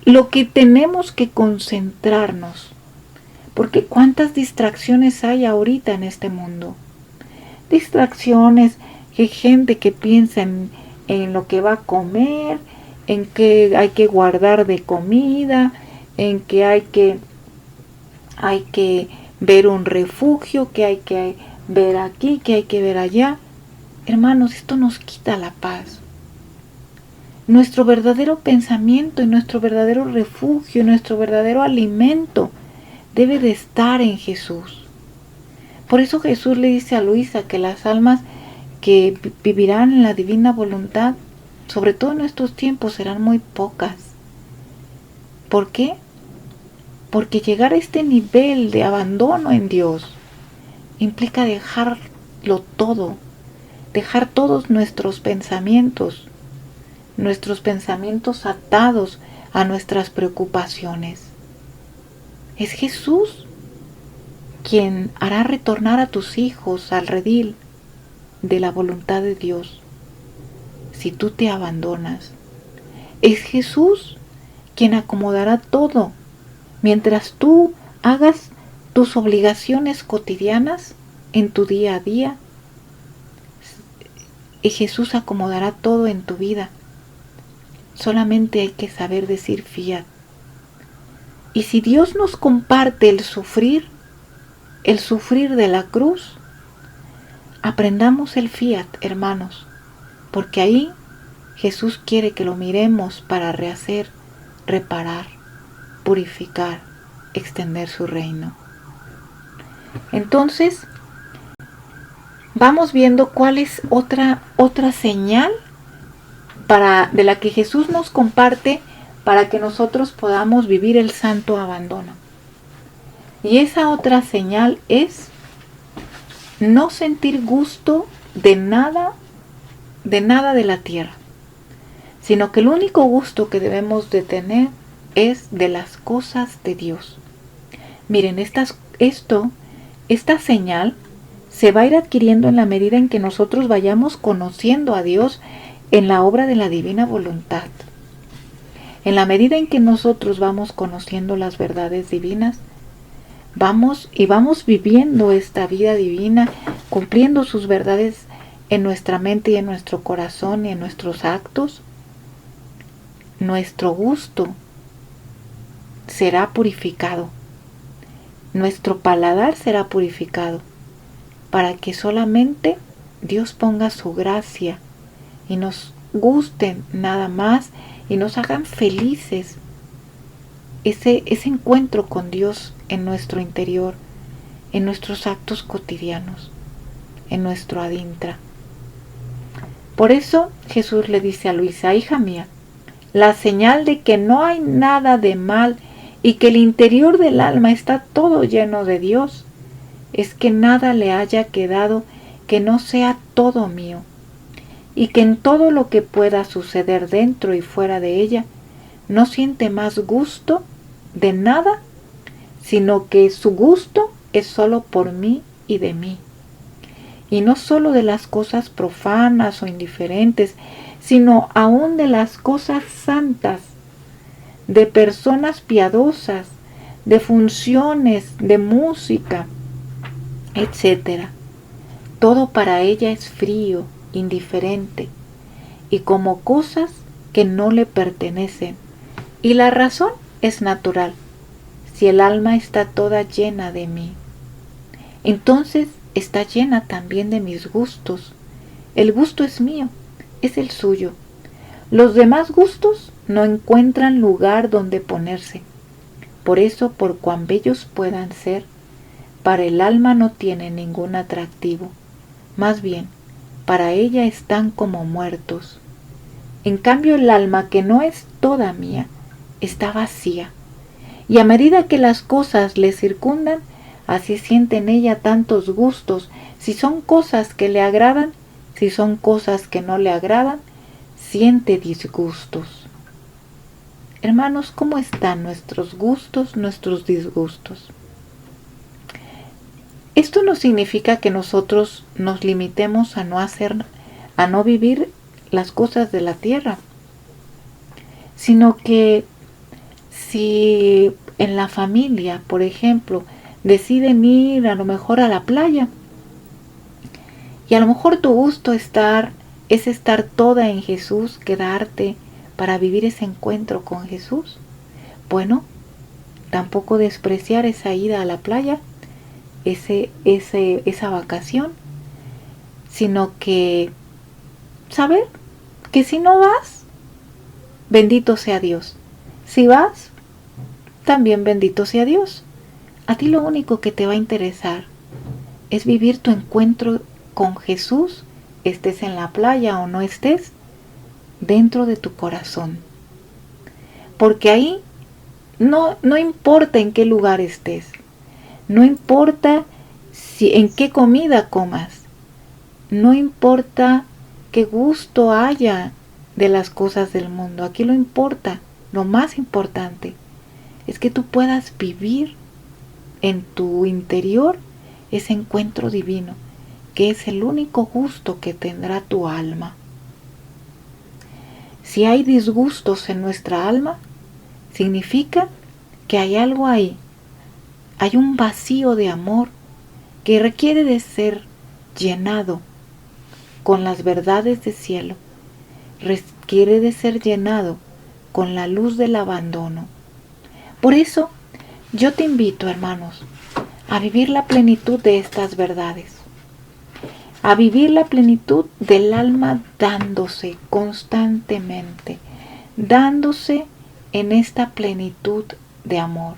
lo que tenemos que concentrarnos. Porque cuántas distracciones hay ahorita en este mundo. Distracciones, que gente que piensa en lo que va a comer, en que hay que guardar de comida, en que hay que ver un refugio, que hay que ver aquí, que hay que ver allá. Hermanos, esto nos quita la paz. Nuestro verdadero pensamiento y nuestro verdadero refugio, nuestro verdadero alimento debe de estar en Jesús. Por eso Jesús le dice a Luisa que las almas que vivirán en la divina voluntad, sobre todo en estos tiempos, serán muy pocas. ¿Por qué? Porque llegar a este nivel de abandono en Dios implica dejarlo todo, dejar todos nuestros pensamientos atados a nuestras preocupaciones. Es Jesús quien hará retornar a tus hijos al redil de la voluntad de Dios si tú te abandonas. Es Jesús quien acomodará todo mientras tú hagas tus obligaciones cotidianas en tu día a día. Y Jesús acomodará todo en tu vida. Solamente hay que saber decir fiat. Y si Dios nos comparte el sufrir de la cruz, aprendamos el fiat, hermanos, porque ahí Jesús quiere que lo miremos para rehacer, reparar, purificar, extender su reino. Entonces, vamos viendo cuál es otra señal de la que Jesús nos comparte para que nosotros podamos vivir el santo abandono. Y esa otra señal es no sentir gusto de nada de la tierra, sino que el único gusto que debemos de tener es de las cosas de Dios. Miren, esta señal se va a ir adquiriendo en la medida en que nosotros vayamos conociendo a Dios en la obra de la divina voluntad. En la medida en que nosotros vamos conociendo las verdades divinas, vamos viviendo esta vida divina, cumpliendo sus verdades en nuestra mente y en nuestro corazón y en nuestros actos, nuestro gusto será purificado, nuestro paladar será purificado, para que solamente Dios ponga su gracia y nos gusten nada más y nos hagan felices ese encuentro con Dios en nuestro interior, en nuestros actos cotidianos, en nuestro adintra. Por eso Jesús le dice a Luisa: hija mía, la señal de que no hay nada de mal y que el interior del alma está todo lleno de Dios, es que nada le haya quedado que no sea todo mío, y que en todo lo que pueda suceder dentro y fuera de ella, no siente más gusto de nada, sino que su gusto es solo por mí y de mí. Y no solo de las cosas profanas o indiferentes, sino aún de las cosas santas, de personas piadosas, de funciones, de música, etc. Todo para ella es frío, indiferente, y como cosas que no le pertenecen. Y la razón es natural. Si el alma está toda llena de mí, entonces está llena también de mis gustos. El gusto es mío, es el suyo. Los demás gustos no encuentran lugar donde ponerse. Por eso, por cuán bellos puedan ser, para el alma no tienen ningún atractivo. Más bien, para ella están como muertos. En cambio, el alma, que no es toda mía, está vacía. Y a medida que las cosas le circundan, así siente en ella tantos gustos, si son cosas que le agradan, si son cosas que no le agradan, siente disgustos. Hermanos, ¿cómo están nuestros gustos, nuestros disgustos? Esto no significa que nosotros nos limitemos a no vivir las cosas de la tierra, sino que si en la familia, por ejemplo, deciden ir a lo mejor a la playa, y a lo mejor tu gusto es estar toda en Jesús, quedarte para vivir ese encuentro con Jesús, bueno, tampoco despreciar esa ida a la playa, esa vacación, sino que saber que si no vas, bendito sea Dios. Si vas, también bendito sea Dios. A ti lo único que te va a interesar es vivir tu encuentro con Jesús, estés en la playa o no estés, dentro de tu corazón. Porque ahí no importa en qué lugar estés, no importa en qué comida comas, no importa qué gusto haya de las cosas del mundo. Aquí lo más importante, es que tú puedas vivir en tu interior ese encuentro divino, que es el único gusto que tendrá tu alma. Si hay disgustos en nuestra alma, significa que hay algo ahí, hay un vacío de amor que requiere de ser llenado con las verdades del cielo, requiere de ser llenado con la luz del abandono. Por eso, yo te invito, hermanos, a vivir la plenitud de estas verdades, a vivir la plenitud del alma dándose constantemente, dándose en esta plenitud de amor.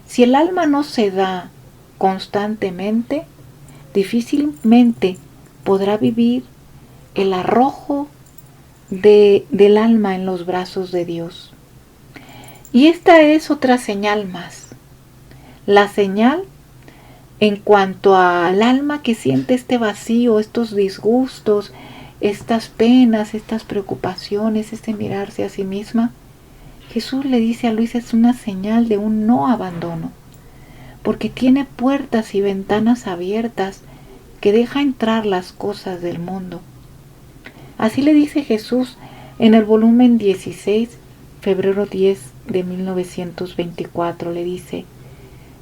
Si el alma no se da constantemente, difícilmente podrá vivir el arrojo del alma en los brazos de Dios. Y esta es otra señal más. La señal en cuanto al alma que siente este vacío, estos disgustos, estas penas, estas preocupaciones, este mirarse a sí misma. Jesús le dice a Luis, es una señal de un no abandono, porque tiene puertas y ventanas abiertas que deja entrar las cosas del mundo. Así le dice Jesús en el volumen 16, febrero 10 de 1924, le dice: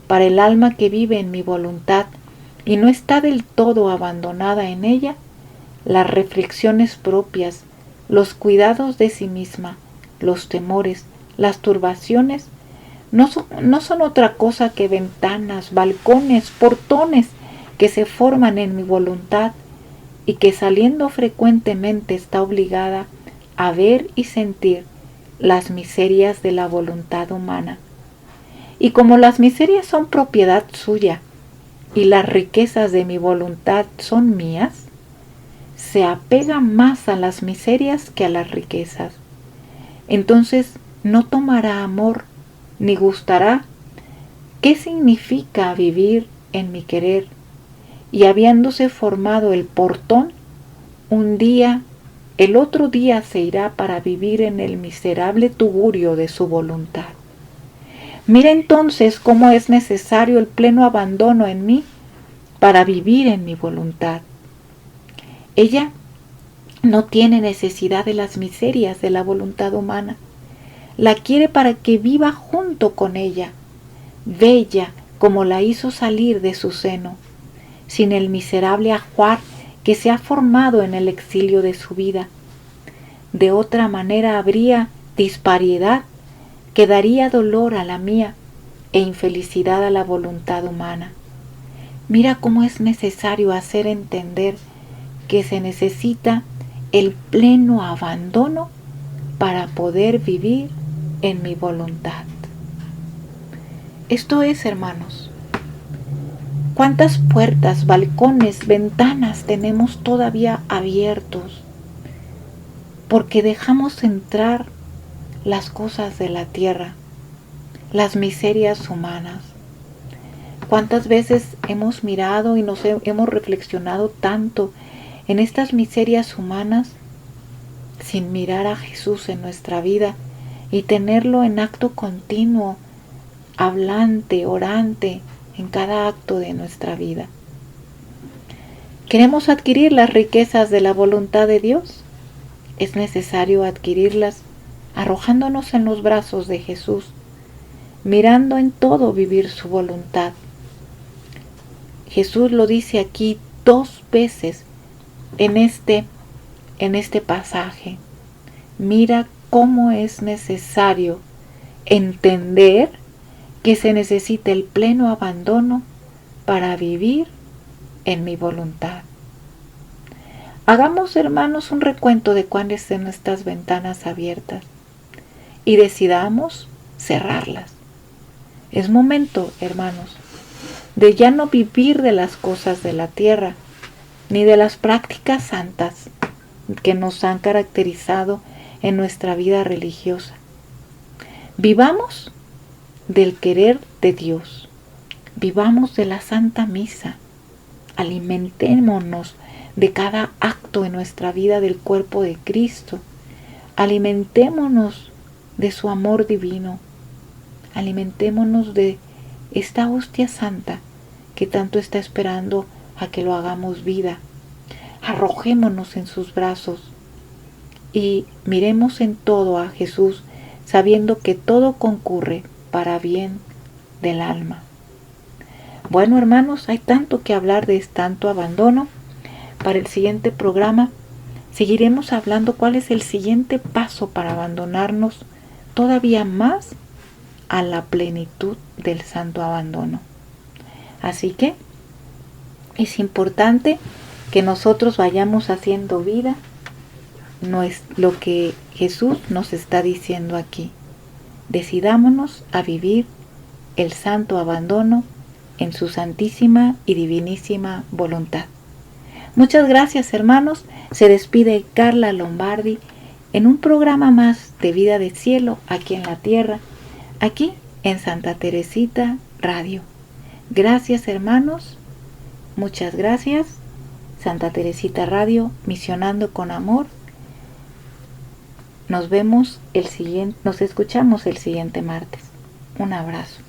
para el alma que vive en mi voluntad y no está del todo abandonada en ella, las reflexiones propias, los cuidados de sí misma, los temores, las turbaciones, no son otra cosa que ventanas, balcones, portones que se forman en mi voluntad y que saliendo frecuentemente está obligada a ver y sentir las miserias de la voluntad humana. Y como las miserias son propiedad suya y las riquezas de mi voluntad son mías, se apega más a las miserias que a las riquezas. Entonces no tomará amor ni gustará qué significa vivir en mi querer, y habiéndose formado el portón, el otro día se irá para vivir en el miserable tugurio de su voluntad. Mira entonces cómo es necesario el pleno abandono en mí para vivir en mi voluntad. Ella no tiene necesidad de las miserias de la voluntad humana. La quiere para que viva junto con ella, bella como la hizo salir de su seno, sin el miserable ajuar que se ha formado en el exilio de su vida. De otra manera habría disparidad que daría dolor a la mía e infelicidad a la voluntad humana. Mira cómo es necesario hacer entender que se necesita el pleno abandono para poder vivir en mi voluntad. Esto es, hermanos, ¿cuántas puertas, balcones, ventanas tenemos todavía abiertos? Porque dejamos entrar las cosas de la tierra, las miserias humanas. ¿Cuántas veces hemos mirado y hemos reflexionado tanto en estas miserias humanas sin mirar a Jesús en nuestra vida y tenerlo en acto continuo, hablante, orante, en cada acto de nuestra vida? ¿Queremos adquirir las riquezas de la voluntad de Dios? Es necesario adquirirlas arrojándonos en los brazos de Jesús, mirando en todo vivir su voluntad. Jesús lo dice aquí 2 veces en este pasaje. Mira cómo es necesario entender que se necesita el pleno abandono para vivir en mi voluntad. Hagamos, hermanos, un recuento de cuáles son estas ventanas abiertas y decidamos cerrarlas. Es momento, hermanos, de ya no vivir de las cosas de la tierra, ni de las prácticas santas que nos han caracterizado en nuestra vida religiosa. Vivamos del querer de Dios, vivamos de la Santa Misa, alimentémonos de cada acto en nuestra vida del cuerpo de Cristo, alimentémonos de su amor divino, alimentémonos de esta hostia santa que tanto está esperando a que lo hagamos vida. Arrojémonos en sus brazos y miremos en todo a Jesús, sabiendo que todo concurre para bien del alma. Bueno, hermanos, hay tanto que hablar de tanto abandono. Para el siguiente programa seguiremos hablando cuál es el siguiente paso para abandonarnos todavía más a la plenitud del santo abandono. Así que es importante que nosotros vayamos haciendo vida, no es lo que Jesús nos está diciendo aquí. Decidámonos a vivir el santo abandono en su santísima y divinísima voluntad. Muchas gracias, hermanos. Se despide Carla Lombardi en un programa más de Vida de Cielo aquí en la tierra, aquí en Santa Teresita Radio. Gracias, hermanos. Muchas gracias. Santa Teresita Radio, misionando con amor. Nos escuchamos el siguiente martes. Un abrazo.